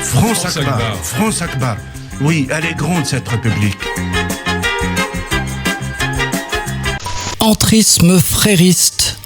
France Akbar, France Akbar. Oui, elle est grande cette république. Entrisme frériste.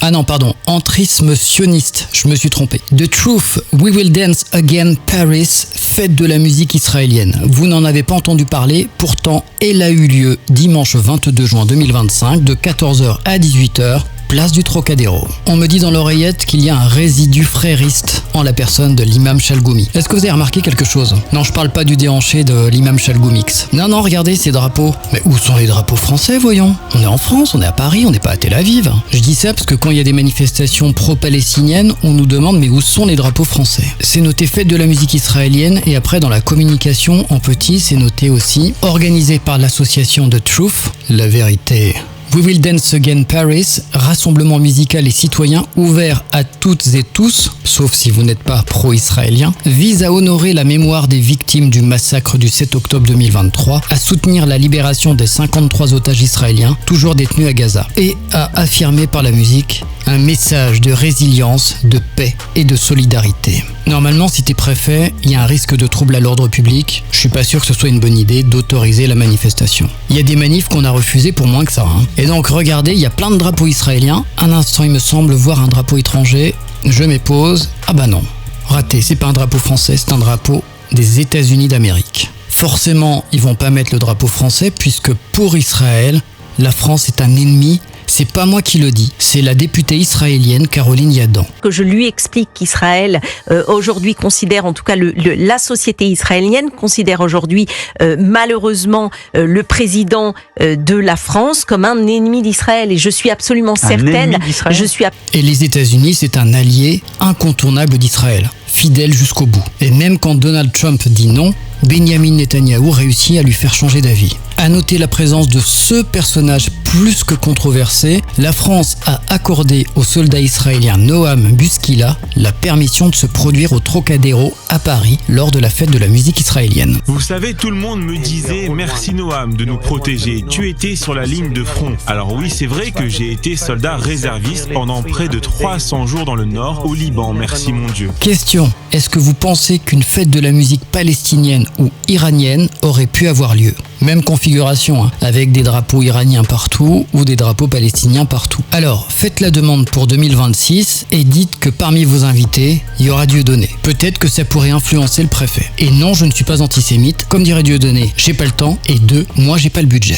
Entrisme sioniste. Je me suis trompé. The Truth, We Will Dance Again Paris, fête de la musique israélienne. Vous n'en avez pas entendu parler, pourtant elle a eu lieu dimanche 22 juin 2025 de 14h à 18h. Place du Trocadéro. On me dit dans l'oreillette qu'il y a un résidu frériste en la personne de l'imam Chalgoumi. Est-ce que vous avez remarqué quelque chose? Non, je parle pas du déhanché de l'imam Chalgoumix. Non, regardez ces drapeaux. Mais où sont les drapeaux français, voyons? On est en France, on est à Paris, on n'est pas à Tel Aviv. Je dis ça parce que quand il y a des manifestations pro-palestiniennes, on nous demande mais où sont les drapeaux français? C'est noté fête de la musique israélienne et après dans la communication en petit, c'est noté aussi organisé par l'association The Truth, la vérité. We Will Dance Again Paris, rassemblement musical et citoyen ouvert à toutes et tous, sauf si vous n'êtes pas pro-israélien, vise à honorer la mémoire des victimes du massacre du 7 octobre 2023, à soutenir la libération des 53 otages israéliens toujours détenus à Gaza, et à affirmer par la musique un message de résilience, de paix et de solidarité. Normalement, si t'es préfet, il y a un risque de trouble à l'ordre public. Je suis pas sûr que ce soit une bonne idée d'autoriser la manifestation. Il y a des manifs qu'on a refusés pour moins que ça. Et donc, regardez, il y a plein de drapeaux israéliens. Un instant, il me semble voir un drapeau étranger. Je m'épose. Ah bah non. Raté, c'est pas un drapeau français, c'est un drapeau des États-Unis d'Amérique. Forcément, ils vont pas mettre le drapeau français puisque pour Israël, la France est un ennemi. C'est pas moi qui le dis, c'est la députée israélienne Caroline Yadan. Que je lui explique qu'Israël aujourd'hui considère, en tout cas la société israélienne considère aujourd'hui malheureusement le président de la France comme un ennemi d'Israël. Et je suis absolument certaine. Et les États-Unis, c'est un allié incontournable d'Israël, fidèle jusqu'au bout. Et même quand Donald Trump dit non, Benjamin Netanyahou réussit à lui faire changer d'avis. À noter la présence de ce personnage plus que controversé, la France a accordé au soldat israélien Noam Buskila la permission de se produire au Trocadéro à Paris lors de la fête de la musique israélienne. Vous savez, tout le monde me disait merci Noam de nous protéger, tu étais sur la ligne de front. Alors oui, c'est vrai que j'ai été soldat réserviste pendant près de 300 jours dans le nord, au Liban, merci mon Dieu. Question, est-ce que vous pensez qu'une fête de la musique palestinienne ou iranienne aurait pu avoir lieu? Même configuration, avec des drapeaux iraniens partout ou des drapeaux palestiniens partout. Alors, faites la demande pour 2026 et dites que parmi vos invités, il y aura Dieudonné. Peut-être que ça pourrait influencer le préfet. Et non, je ne suis pas antisémite. Comme dirait Dieudonné, j'ai pas le temps. Et 2, moi j'ai pas le budget.